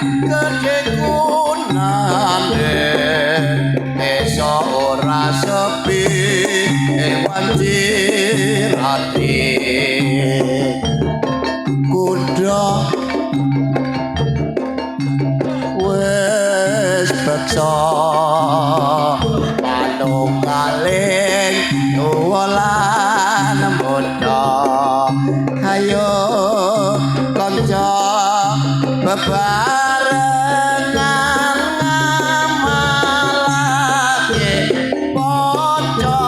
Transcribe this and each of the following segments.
gedhe gunane desa ora sepi wancirati kuda wis beksa manung kaleng nuwulan muda ayo kanca bebarengan ngamalake Pancasila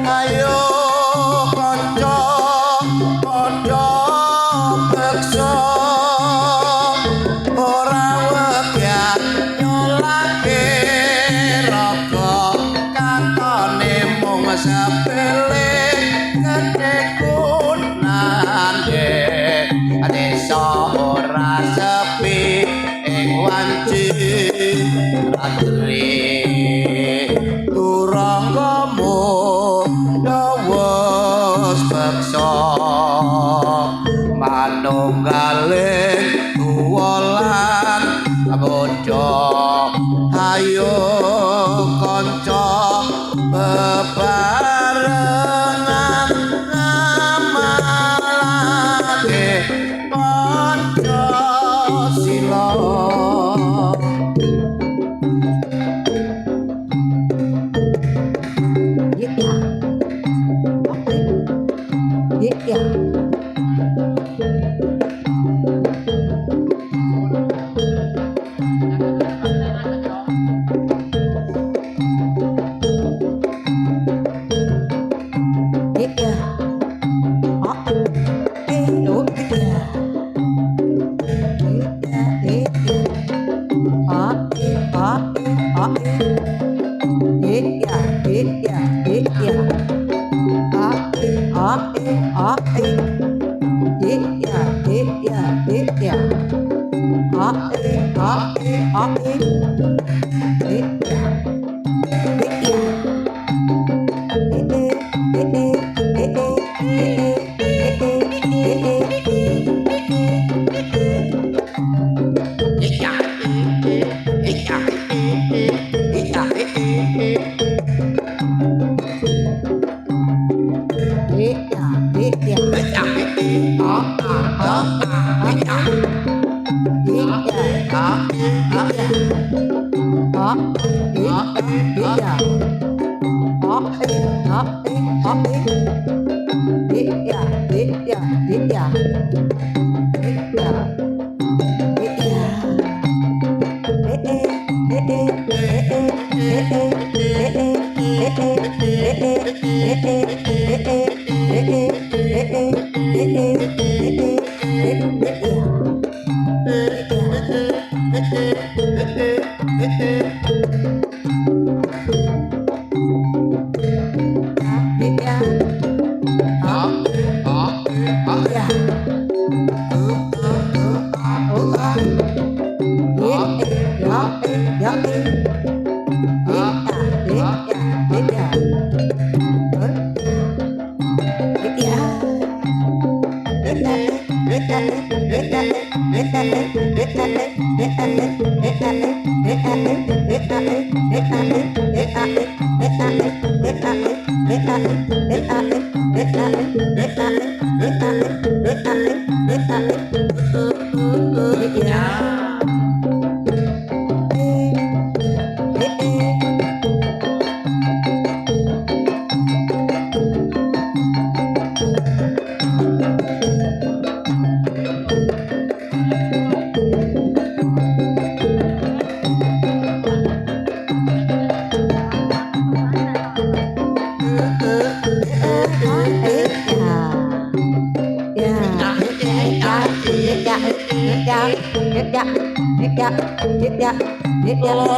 ayo kanca padha beksa ora wegah nyolake raga katone mung sepele gedhe gunane desa ora sepi ing wanci ratri turanggamu dawes beksa manunggaling tuwalan bodho ayo kanca bebarengan ngamalake Pancasila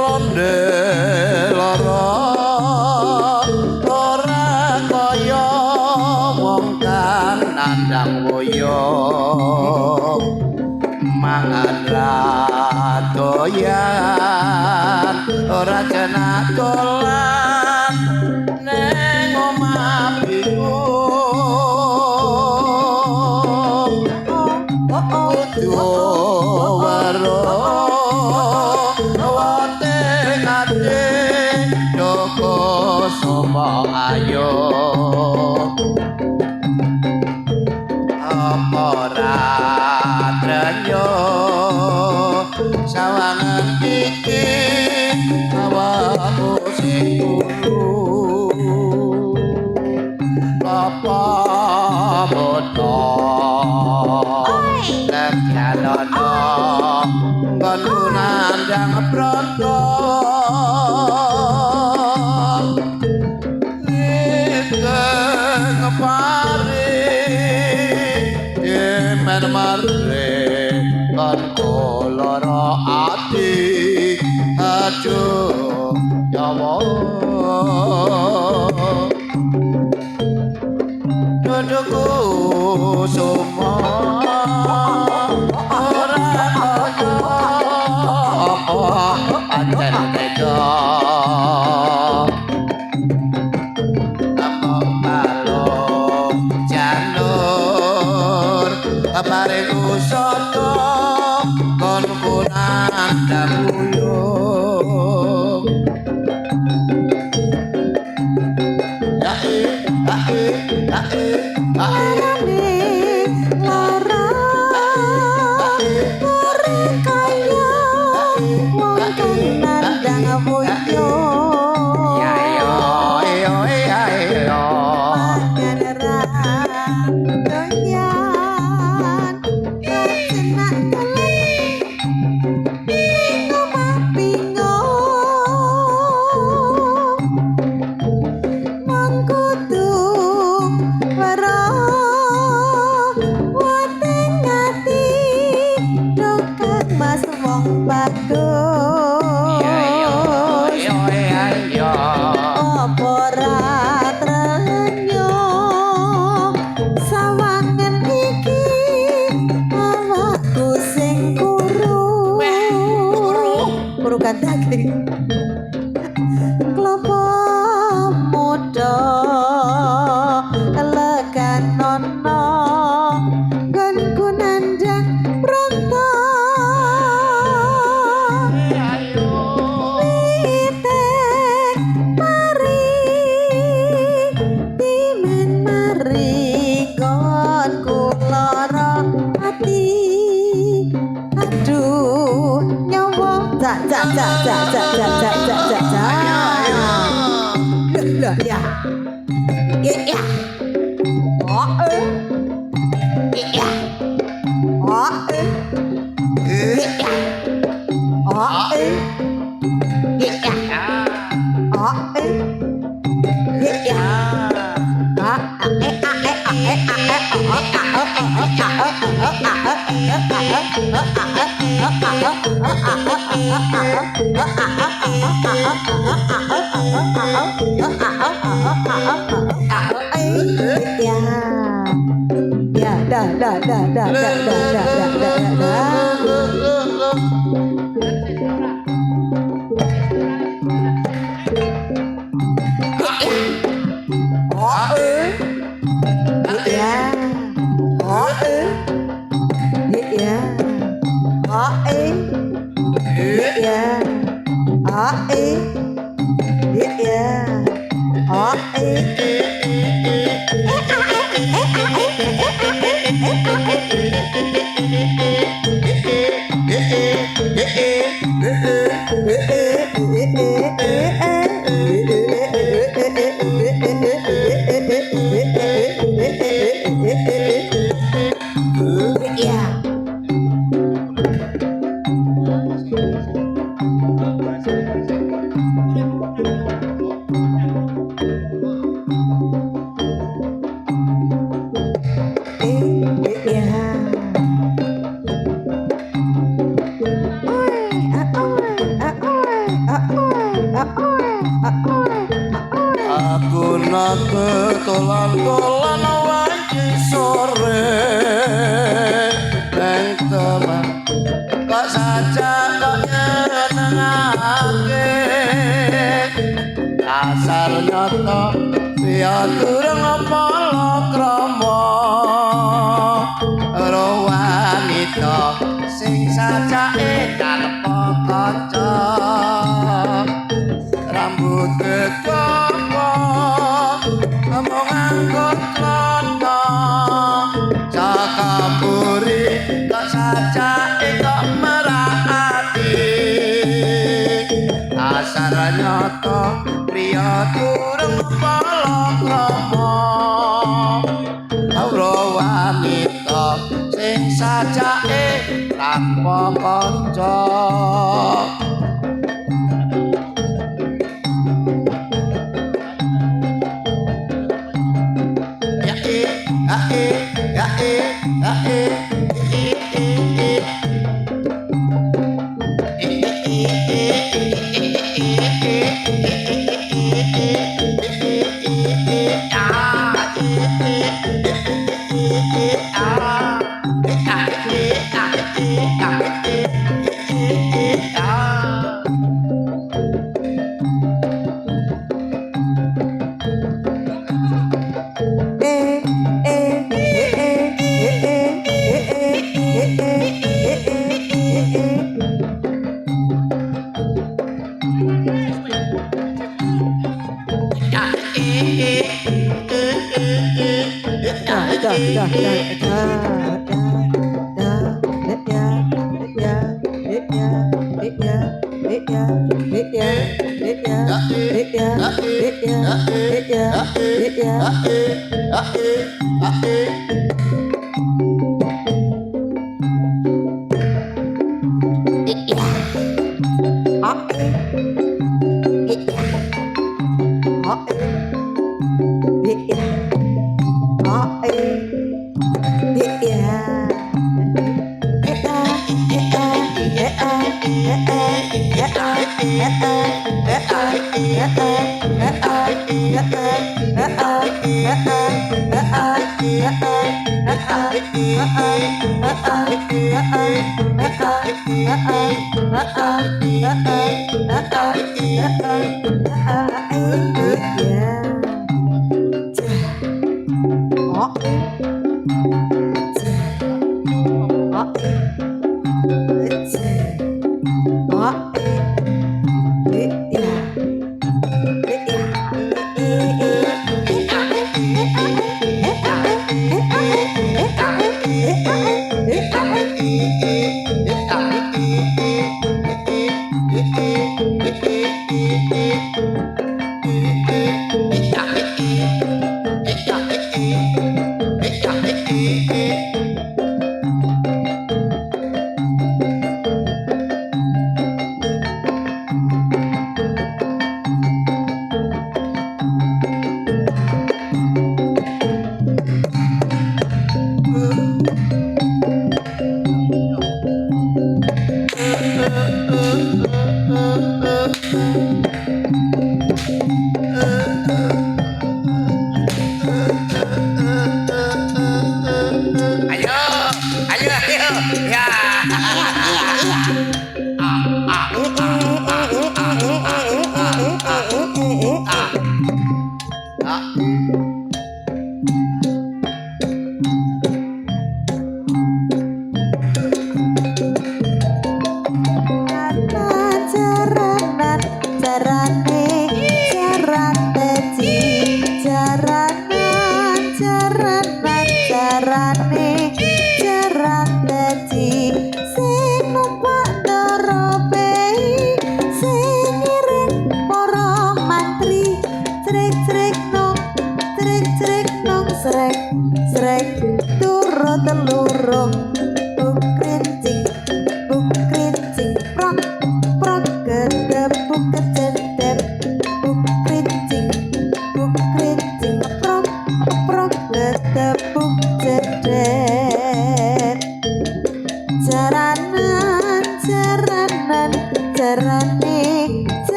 Ronde lara ora kaya wong kang nandang boyo mangan doyan ora jenak dolan neng omah bingung kudu waro wate ate Joko sapa ayo apa ora trenyo sawangan iki awakmu sing kudu apa boto lan jalono nggonku nandang pronto ngepari yemen mare kan koloro ati aduh nyawa duduku semua ora kaya apa anten tega Pare usoto kon kunan dahulu lara ora kaya wong kang nandang boyo Klopo muda elegan nono nggonku nandang pronto witek mari timen mari nggonku lara ati aduh nyawa jak lah ya oh ya oh Aku nate tolan-tolan wanci sore neng teman kok saja kok nyenengake dasar nyata biya durung palakrama ora wanita sing sajake tanpa kaca rambut kekoko omong angkut lana sakamburi kok sajake kok merahati dasar nyata priya durung palakrama ora wanita sing sajake tanpa kanca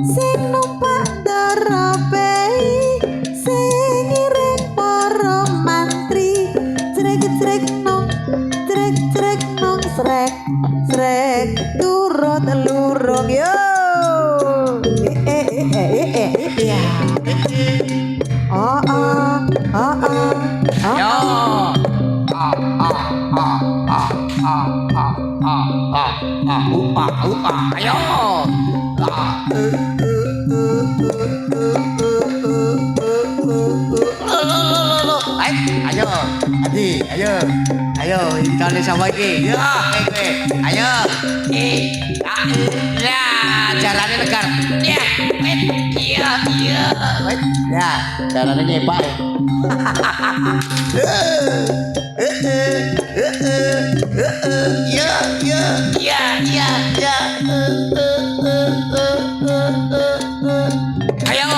sing numpak dorope sing ngiring para mantri jreg-jreg no Ayo. Ayo, Adi, ayo, ayo, kali sama lagi, ya, ayo, ya, jalannya negar, ya, ya, jalannya nyepak, ayo,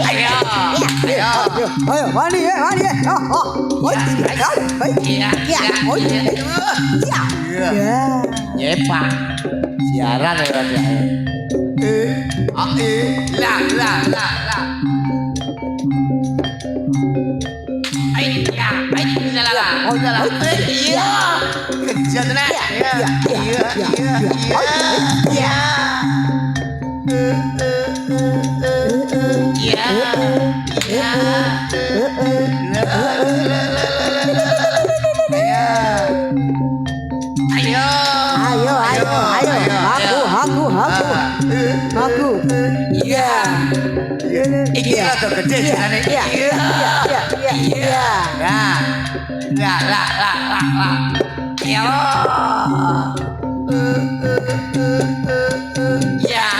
ayo, gini, ayo, mani ya. nyepak, siaran ya, Aku. Iya. Iki rada gede jarane. Iya. Lah. Yo. Ya.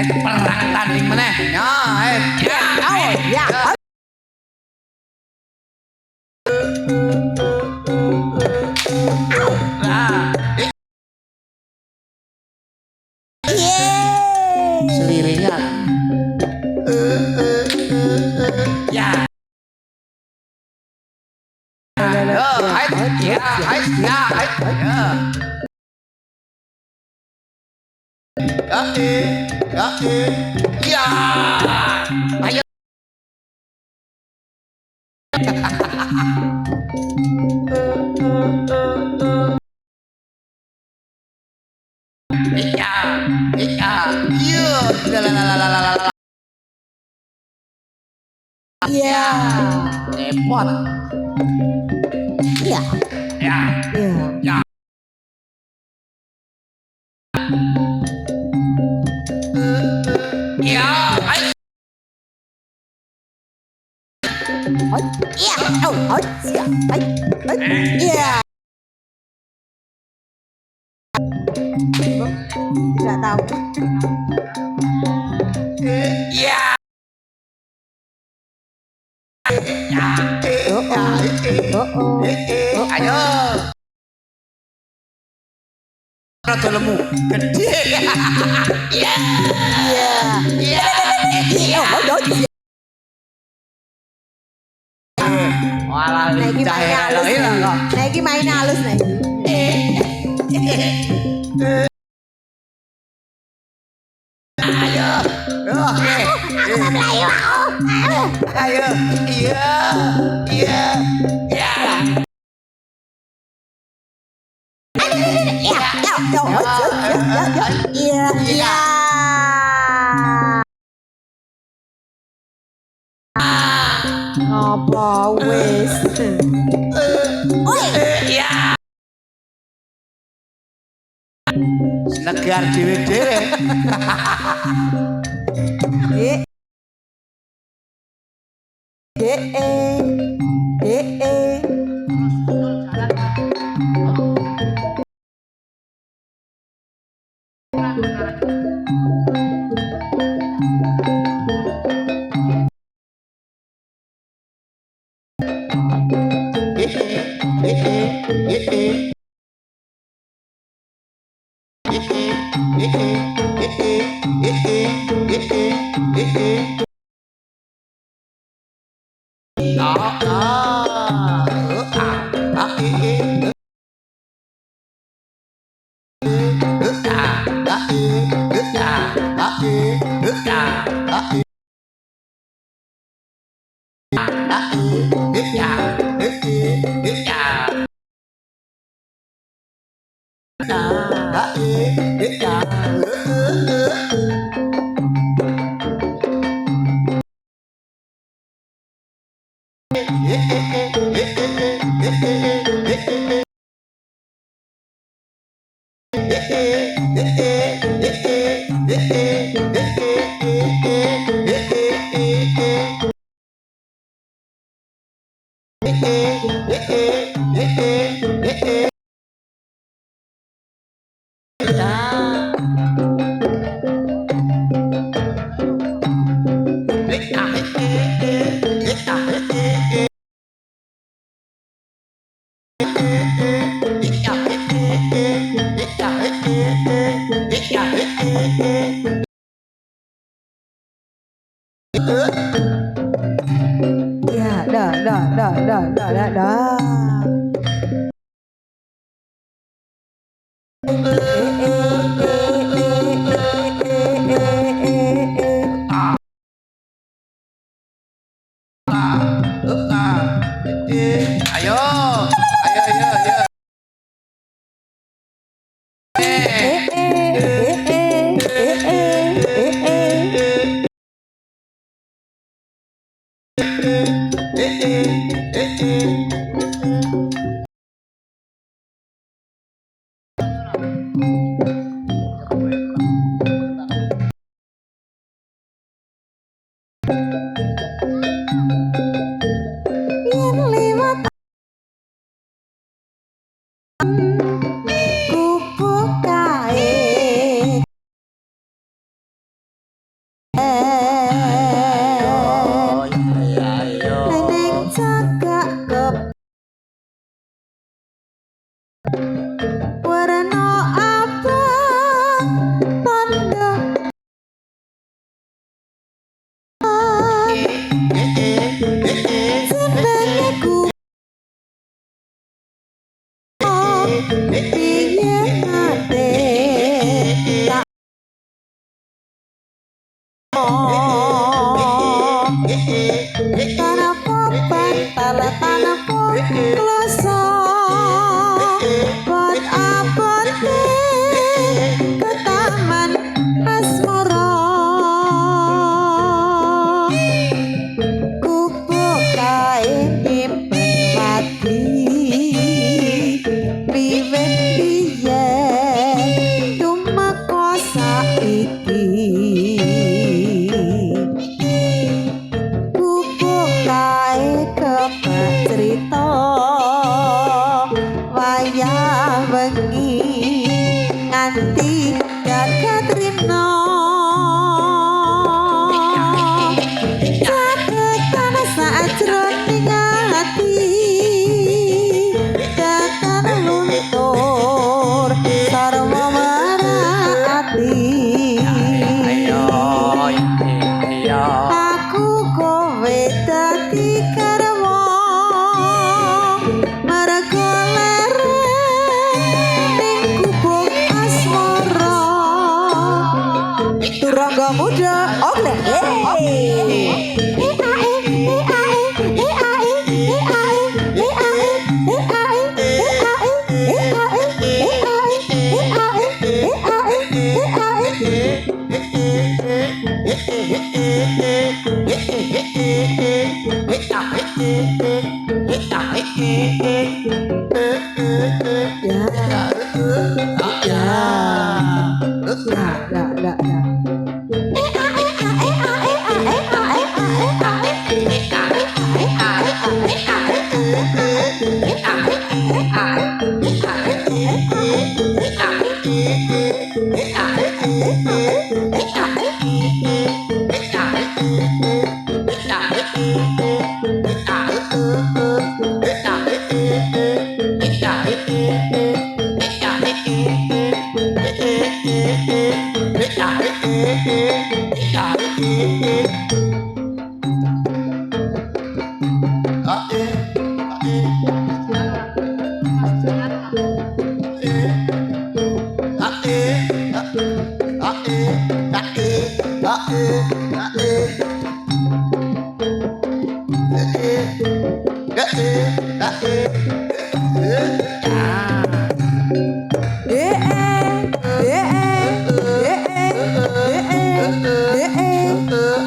Perang tanding meneh. Seliringan. Ya. Ya. Ayo. Iya. Repot. Iya. Ya. Iya. Ya. Ya. Ayo. Hoi. Iya. Oh, hoi. Siap. Hoi. Hoi. Iya. Tidak tahu. Ya. Ya. Oh, oh. Oh, oh. Ayo. Rada lemu. Gede. Ya. Iya. Ya. Iya. Hoi, hoi. Walah Nah, iki lincah main ya. halus nih. Hilang kok. Nah, iki main halus nih. Ayo. Oke. Ayo aku. Ayo. Iya. Iya. Ya. Iya. Yo, hoi. Iya. Iya. Apa wis? Oi. Ya. Negar dhewe-dhewe. Eh. Ya, dah. Ayo. Ayo, ayo, ayo. Yen liwat gubuk kae. Neneng cagak kep warna abang tanda senenge ku piye ate tak tanah popan tanah kloso buat abot ke taman asmara kupu dadi karwa marga lereng ning gubuk asmara turangga muda oleh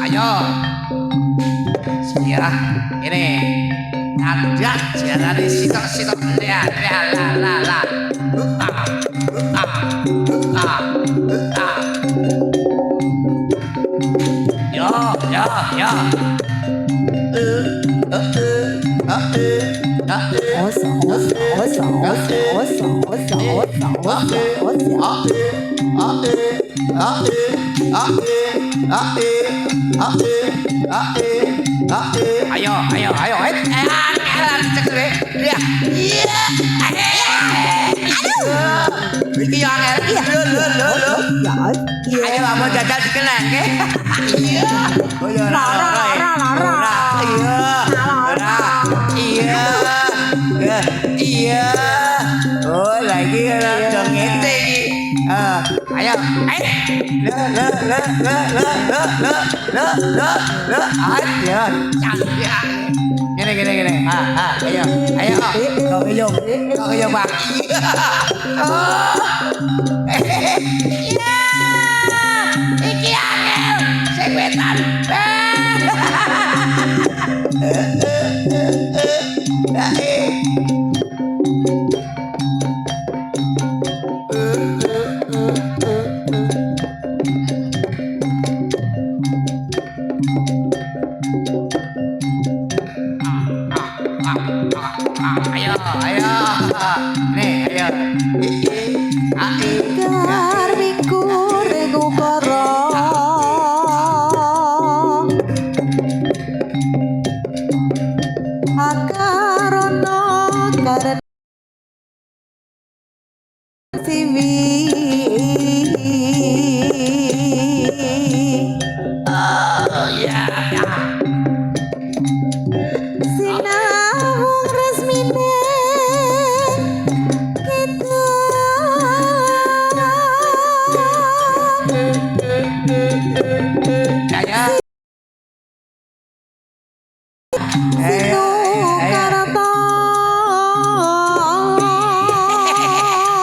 Ayo. Ya, ini ada jalan sitok-sitok lihat la. Yo. Ayo. Iki yang ayo apa jajal dikenang ke? Iya. Oh lagi dong ngete iki. Ayo. Ayo. Gini. Ayo. Kau kejong Pak. Iki angel sing wetan. Ayo. Nih, ayo. Karmiku rego karo akarono karen siwi sinawung resmine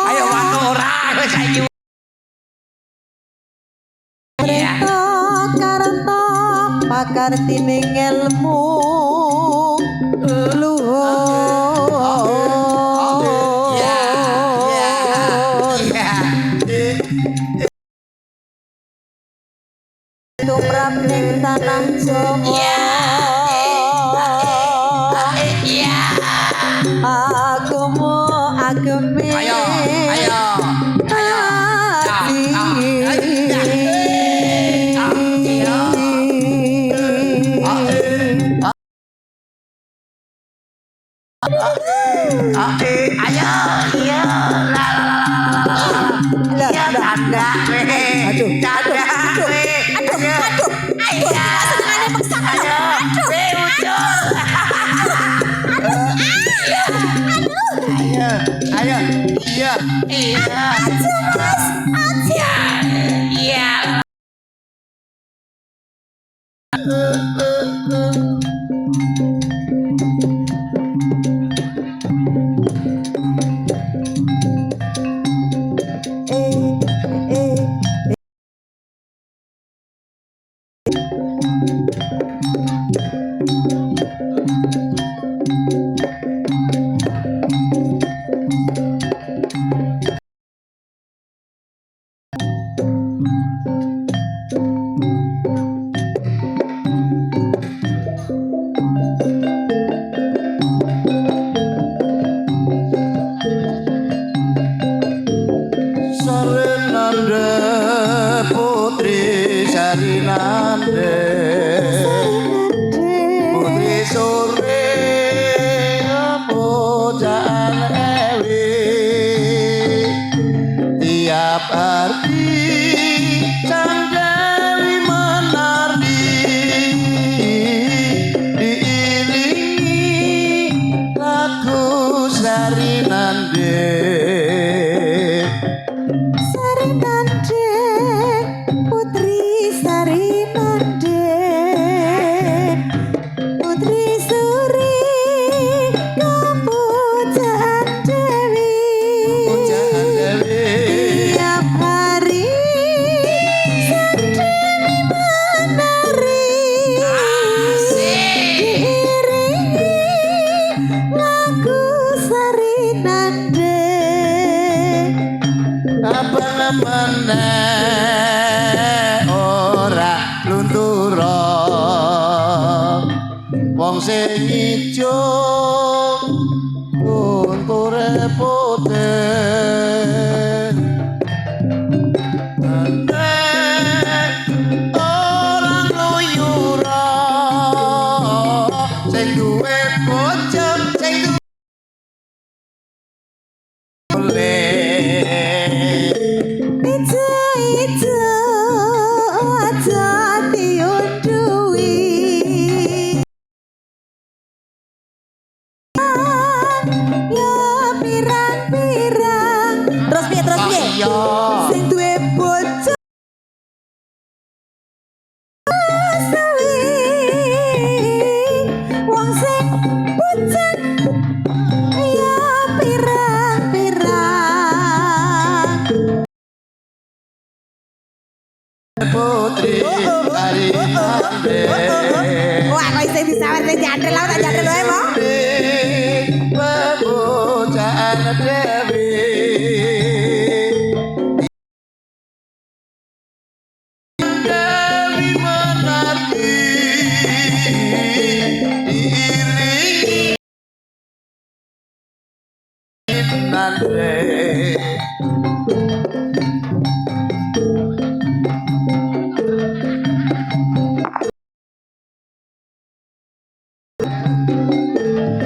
Ayo waktu ora saiki. Karena pakar tining ilmu luhur tumrap ning tanah Jawa ageme Ayo. Aduh. Ayo. Iya. Iya. Aja Mas, aja. Iya. Sarinande putri Sarinande putri sore pujaan ewi tiap hari sang dewi menari diiringi lagu Sarinande. Sarinande, putri Sarinande, putri suri kapujaan Dewi. Pujaan Dewi. Tiap hari sang Dewi menari, diiringi lagu Sarinande. Abang meneh ora lunturo wong sing ijo unture putih orang luyura sing duwe bojo sing duwe Itu aja diundui. Ya pirang-pirang. Terus piye? iya Sing duwe bojo suwi. Wong sing bujang ya pirang-pirang. putri Sarinande Wah, kok isih disawer sing diantel ora diantel wae, Mo. pujaan Dewi Dewi menari diiringi Nande.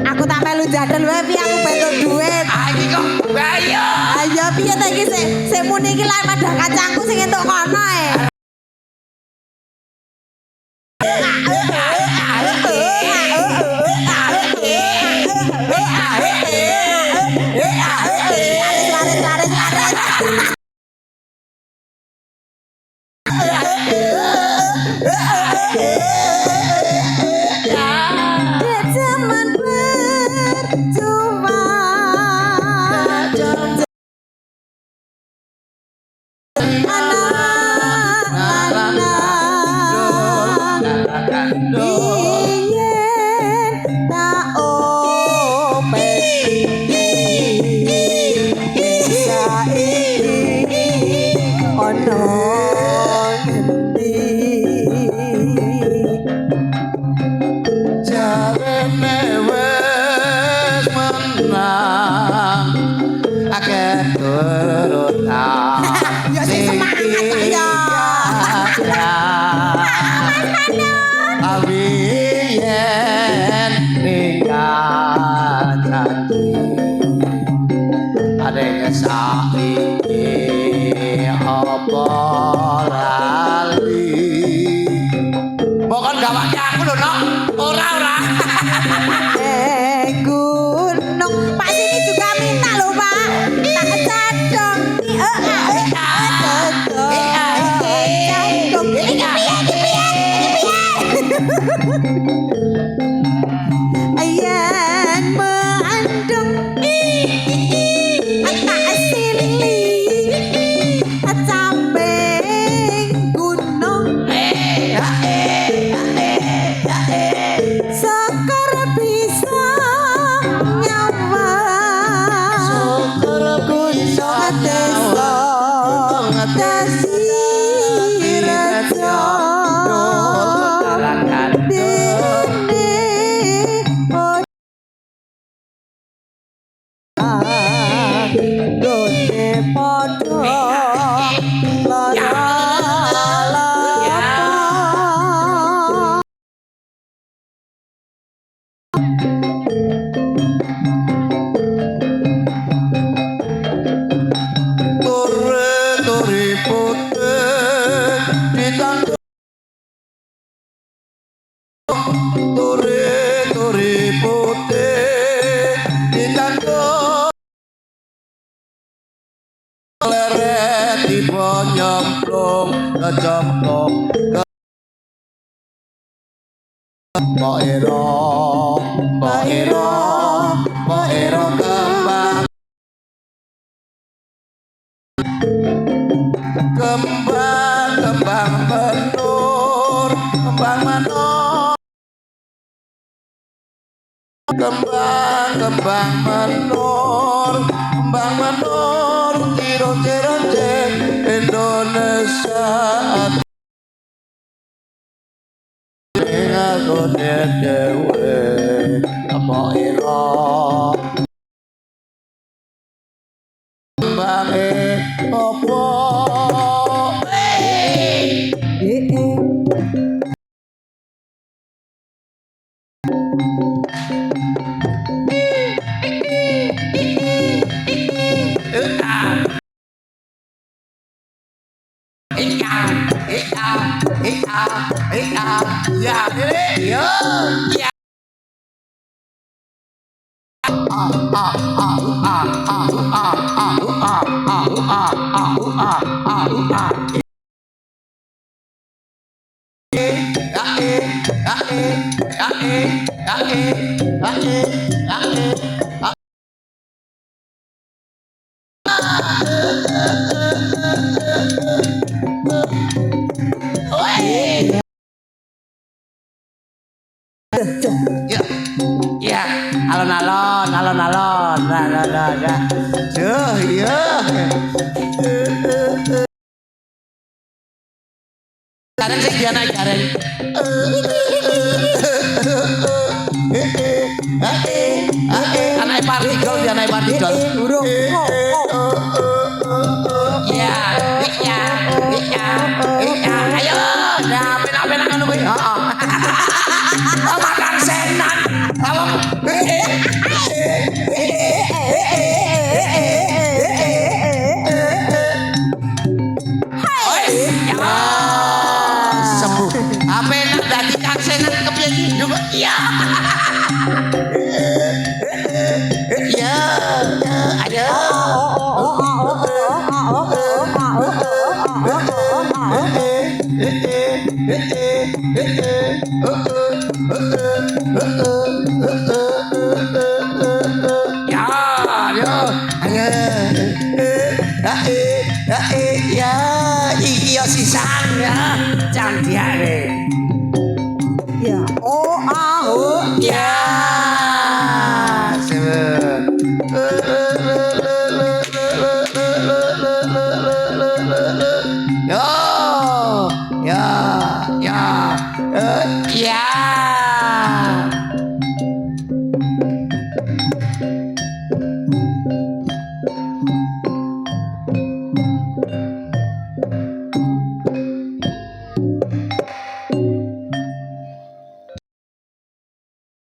Aku tak melu jadel wae piye aku bentuk duit. Iki kok ayo. Ayo piye ta iki sik muni iki lak madah kacangku sing entuk kono e. Zaman berjumpa ingin tak saiki ono ngendi Jarene wis menang akeh turutan Ya sing semangat kok ya. Awiyen ninggal janji adek saiki apa lali pokon gawake aku lho nok ora Gunung Pak sini juga minta loh Turi putih ditanduk turi putih ditanduk leret tiba nyemplung kecemplung ke Mbok Ira kembang menur kembang menur ciro-cironce Indonesia aku dewe Mbok Ira kembange opo ya ini ya ya alon-alon ya Karen sing dia naik Karen anak partikel dia naik partikel ya ayo nah pena ngono kuwi makan senan sembuh apa enak dadi kang senan kepiye iki ya